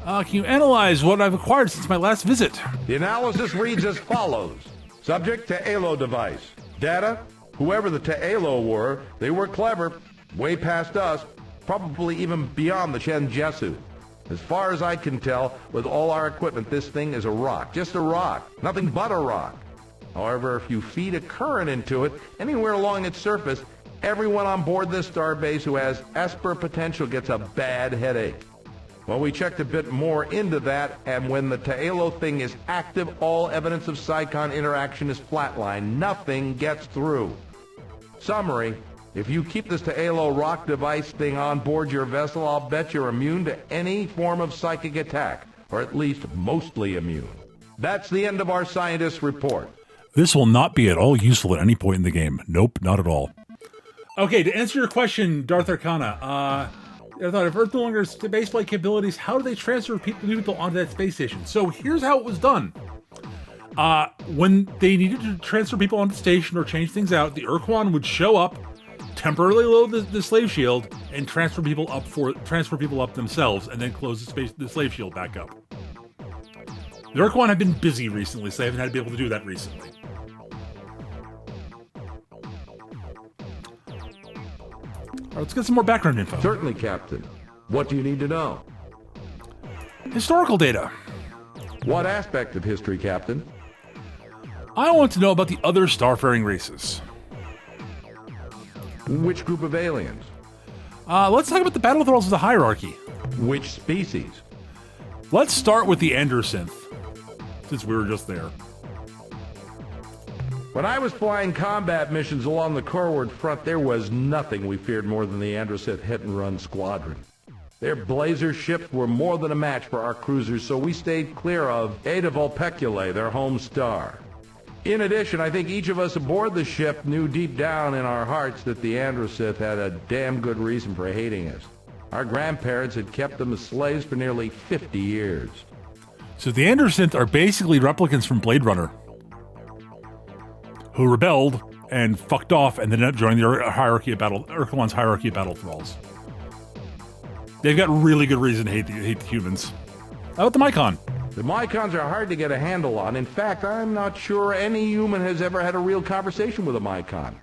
Can you analyze what I've acquired since my last visit? The analysis reads as follows. Subject Ta'alo device. Data, whoever the Ta'alo were, they were clever, way past us, probably even beyond the Chen Jesu. As far as I can tell, with all our equipment, this thing is a rock. Just a rock. Nothing but a rock. However, if you feed a current into it, anywhere along its surface, everyone on board this starbase who has Esper potential gets a bad headache. Well, we checked a bit more into that, and when the Taelo thing is active, all evidence of Psychon interaction is flatlined. Nothing gets through. Summary, if you keep this Taelo rock device thing on board your vessel, I'll bet you're immune to any form of psychic attack, or at least mostly immune. That's the end of our scientist's report. This will not be at all useful at any point in the game. Nope, not at all. Okay, to answer your question, Darth Arcana, I thought if Earth no longer has spaceflight capabilities, how do they transfer people onto that space station? So here's how it was done. When they needed to transfer people onto the station or change things out, the Ur-Quan would show up, temporarily load the slave shield, and transfer people up themselves, and then close the slave shield back up. The Ur-Quan have been busy recently, so they haven't had to be able to do that recently. All right, let's get some more background info. Certainly, Captain. What do you need to know? Historical data. What aspect of history, Captain? I want to know about the other starfaring races. Which group of aliens? Let's talk about the battle thralls of the hierarchy. Which species? Let's start with the Androsynth, since we were just there. When I was flying combat missions along the Corward front, there was nothing we feared more than the Androsynth hit-and-run squadron. Their blazer ships were more than a match for our cruisers, so we stayed clear of Eta Vulpeculae, their home star. In addition, I think each of us aboard the ship knew deep down in our hearts that the Androsynth had a damn good reason for hating us. Our grandparents had kept them as slaves for nearly 50 years. So the Androsynth are basically replicants from Blade Runner, who rebelled and fucked off and then ended up joining the Ur-Quan's hierarchy of battle thralls. They've got really good reason to hate the humans. How about the Mycon? The Mycons are hard to get a handle on. In fact, I'm not sure any human has ever had a real conversation with a Mycon.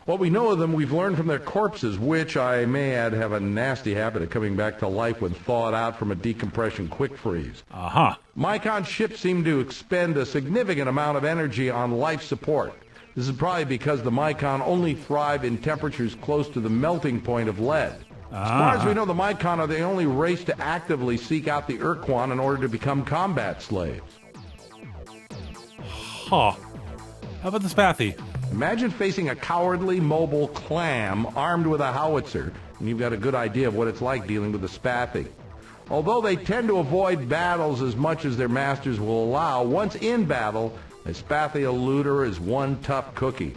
What we know of them, we've learned from their corpses, which, I may add, have a nasty habit of coming back to life when thawed out from a decompression quick freeze. Uh-huh. Mycon ships seem to expend a significant amount of energy on life support. This is probably because the Mycon only thrive in temperatures close to the melting point of lead. As far as we know, the Mycon are the only race to actively seek out the Ur-Quan in order to become combat slaves. Huh. How about the Spathi? Imagine facing a cowardly, mobile clam armed with a howitzer, and you've got a good idea of what it's like dealing with the Spathi. Although they tend to avoid battles as much as their masters will allow, once in battle, a Spathi eluder is one tough cookie.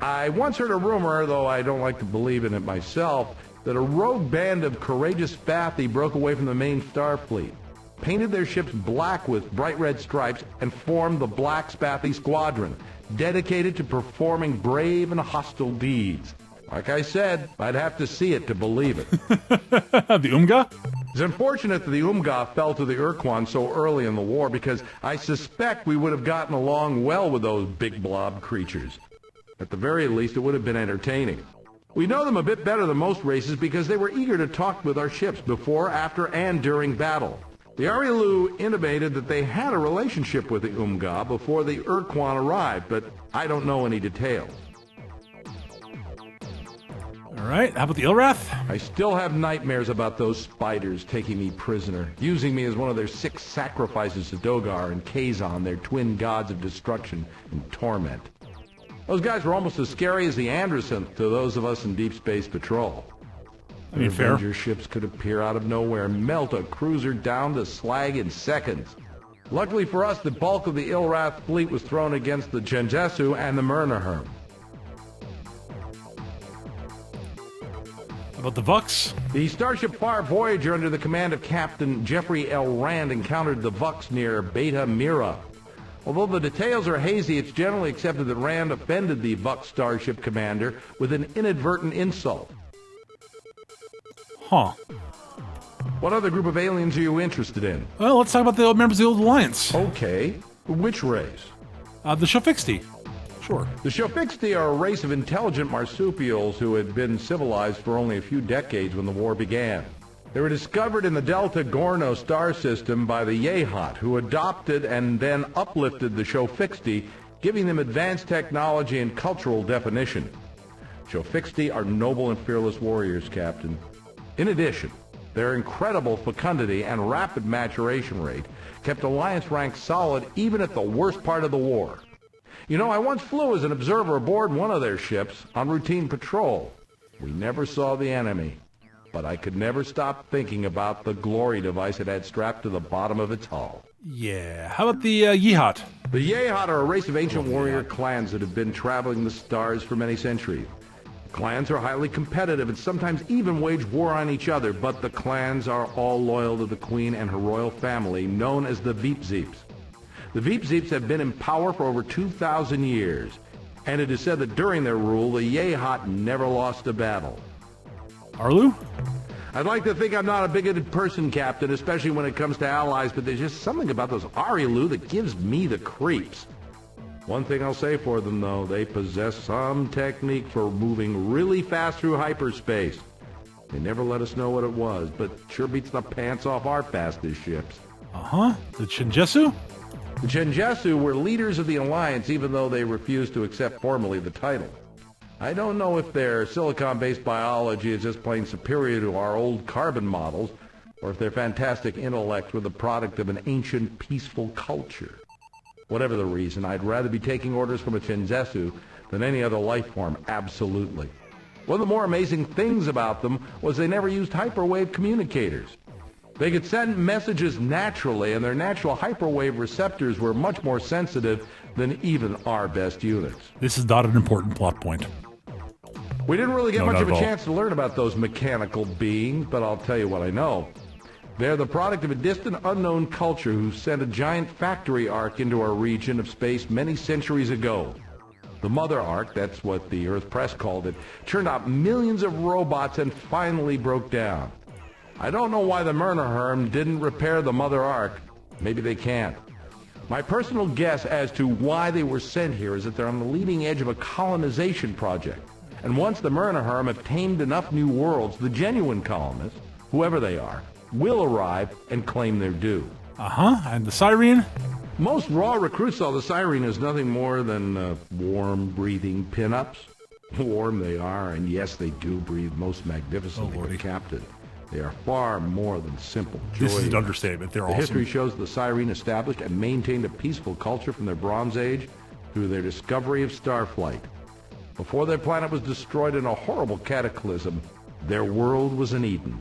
I once heard a rumor, though I don't like to believe in it myself, that a rogue band of courageous Spathi broke away from the main Starfleet, painted their ships black with bright red stripes, and formed the Black Spathi Squadron, dedicated to performing brave and hostile deeds. Like I said, I'd have to see it to believe it. The Umga? It's unfortunate that the Umga fell to the Ur-Quan so early in the war, because I suspect we would have gotten along well with those big blob creatures. At the very least, it would have been entertaining. We know them a bit better than most races because they were eager to talk with our ships before, after, and during battle. The Arilu intimated that they had a relationship with the Umga before the Ur-Quan arrived, but I don't know any details. All right, how about the Ilrath? I still have nightmares about those spiders taking me prisoner, using me as one of their 6 sacrifices to Dogar and Kazon, their twin gods of destruction and torment. Those guys were almost as scary as the Androsynth to those of us in Deep Space Patrol. I mean, fair. Avenger ships could appear out of nowhere and melt a cruiser down to slag in seconds. Luckily for us, the bulk of the Ilrath fleet was thrown against the Genjesu and the Myrnaherm. How about the Vux? The Starship Far Voyager under the command of Captain Jeffrey L. Rand encountered the Vux near Beta Mira. Although the details are hazy, it's generally accepted that Rand offended the Vux starship commander with an inadvertent insult. Huh. What other group of aliens are you interested in? Well, let's talk about the members of the Old Alliance. Okay. Which race? The Shofixti. Sure. The Shofixti are a race of intelligent marsupials who had been civilized for only a few decades when the war began. They were discovered in the Delta Gorno star system by the Yehat, who adopted and then uplifted the Shofixti, giving them advanced technology and cultural definition. Shofixti are noble and fearless warriors, Captain. In addition, their incredible fecundity and rapid maturation rate kept Alliance ranks solid even at the worst part of the war. You know, I once flew as an observer aboard one of their ships on routine patrol. We never saw the enemy, but I could never stop thinking about the glory device it had strapped to the bottom of its hull. Yeah. How about the Yehat? The Yehat are a race of ancient warrior clans that have been traveling the stars for many centuries. Clans are highly competitive and sometimes even wage war on each other, but the clans are all loyal to the Queen and her royal family, known as the Veepzeeps. The Veepzeeps have been in power for over 2,000 years, and it is said that during their rule, the Yehat never lost a battle. Arlu? I'd like to think I'm not a bigoted person, Captain, especially when it comes to allies, but there's just something about those Arilu that gives me the creeps. One thing I'll say for them, though, they possess some technique for moving really fast through hyperspace. They never let us know what it was, but sure beats the pants off our fastest ships. Uh-huh. The Chinjesu? The Chinjesu were leaders of the Alliance, even though they refused to accept formally the title. I don't know if their silicon-based biology is just plain superior to our old carbon models, or if their fantastic intellect were the product of an ancient, peaceful culture. Whatever the reason, I'd rather be taking orders from a Chinjesu than any other life form, absolutely. One of the more amazing things about them was they never used hyperwave communicators. They could send messages naturally, and their natural hyperwave receptors were much more sensitive than even our best units. This is not an important plot point. We didn't really get No, much not of a at all. chance to learn about those mechanical beings, but I'll tell you what I know. They're the product of a distant, unknown culture who sent a giant factory arc into our region of space many centuries ago. The Mother Arc, that's what the Earth Press called it, turned out millions of robots and finally broke down. I don't know why the Myrnaherm didn't repair the Mother Arc. Maybe they can't. My personal guess as to why they were sent here is that they're on the leading edge of a colonization project. And once the Myrnaherm have tamed enough new worlds, the genuine colonists, whoever they are, will arrive and claim their due. Uh-huh. And the Cyrene? Most raw recruits saw the Cyrene as nothing more than warm, breathing pinups. Warm they are, and yes, they do breathe most magnificently, Lordy. but Captain, they are far more than simple This is joy. an understatement. They're The awesome. history shows the Cyrene established and maintained a peaceful culture from their Bronze Age through their discovery of starflight. Before their planet was destroyed in a horrible cataclysm, their world was an Eden.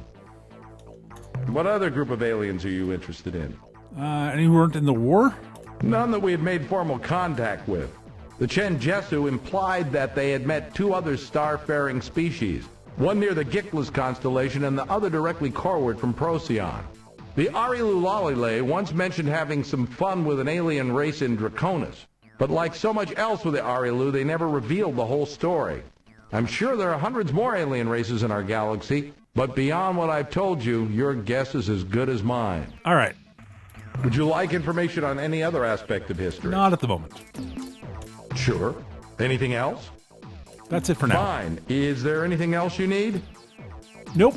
What other group of aliens are you interested in? Any who weren't in the war? None that we had made formal contact with. The Chenjesu implied that they had met two other star-faring species, one near the Gickless constellation and the other directly coreward from Procyon. The Arilu Lalile once mentioned having some fun with an alien race in Draconis, but like so much else with the Arilu, they never revealed the whole story. I'm sure there are hundreds more alien races in our galaxy, but beyond what I've told you, your guess is as good as mine. All right. Would you like information on any other aspect of history? Not at the moment. Sure. Anything else? That's it for now. Fine. Is there anything else you need? Nope.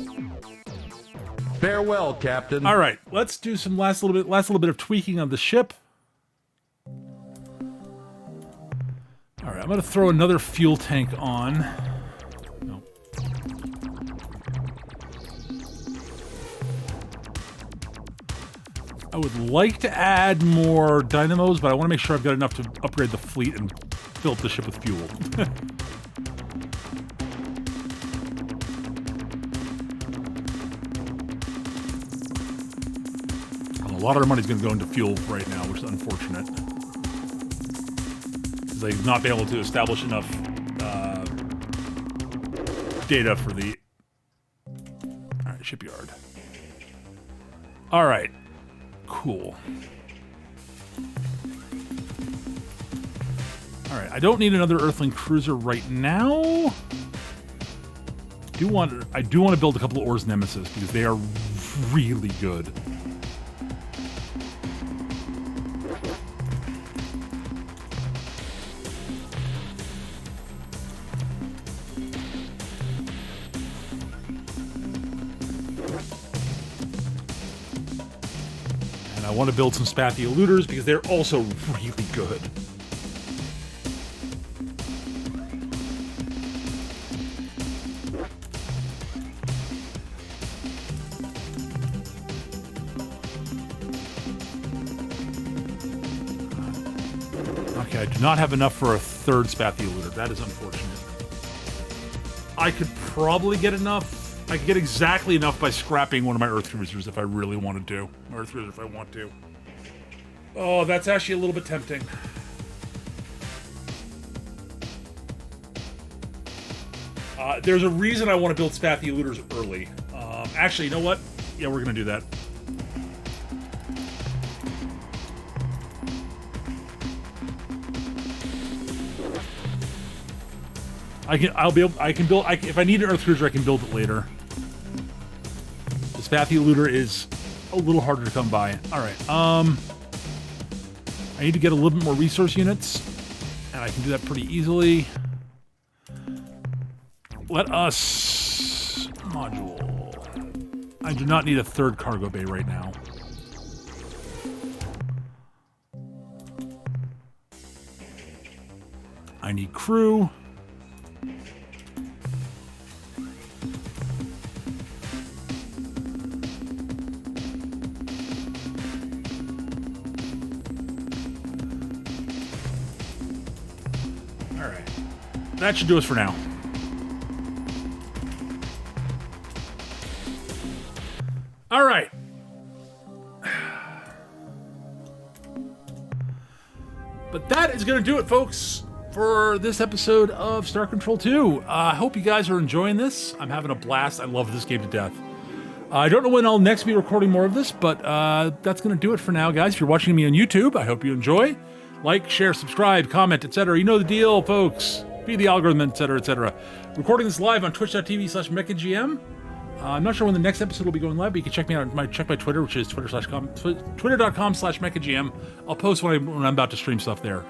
Farewell, Captain. All right. Let's do some last little bit of tweaking of the ship. All right. I'm going to throw another fuel tank on. No. I would like to add more dynamos, but I want to make sure I've got enough to upgrade the fleet and fill up the ship with fuel. A lot of our money's going to go into fuel right now, which is unfortunate. Because they've not been able to establish enough data for the... Alright, shipyard. Alright. Cool. Alright, I don't need another Earthling cruiser right now. I do want to build a couple of Ors Nemesis, because they are really good. And I want to build some Spathy Eluders because they're also really good. Okay, I do not have enough for a third Spathy Eluder. That is unfortunate. I could probably get enough. I could get exactly enough by scrapping one of my Earth Cruisers if I really wanted to. Earth Cruiser if I want to. Oh, that's actually a little bit tempting. There's a reason I want to build Spathy Eluders early. Actually, you know what? Yeah, we're going to do that. If I need an Earth Cruiser, I can build it later. The Spathy Eluder is a little harder to come by. Alright, I need to get a little bit more resource units, and I can do that pretty easily. Let us... module. I do not need a third cargo bay right now. I need crew. Alright. That should do us for now. Alright. But that is going to do it, folks, for this episode of Star Control 2. I hope you guys are enjoying this. I'm having a blast. I love this game to death. I don't know when I'll next be recording more of this, but that's going to do it for now, guys. If you're watching me on YouTube, I hope you enjoy. Like, share, subscribe, comment, etc. You know the deal, folks. Be the algorithm, etc., etc. Recording this live on twitch.tv/MechaGM. I'm not sure when the next episode will be going live, but you can check me out. Check my Twitter, which is twitter.com/MechaGM. I'll post when I'm about to stream stuff there.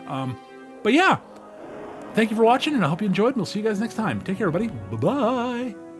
But yeah, thank you for watching, and I hope you enjoyed, and we'll see you guys next time. Take care, everybody. Bye-bye.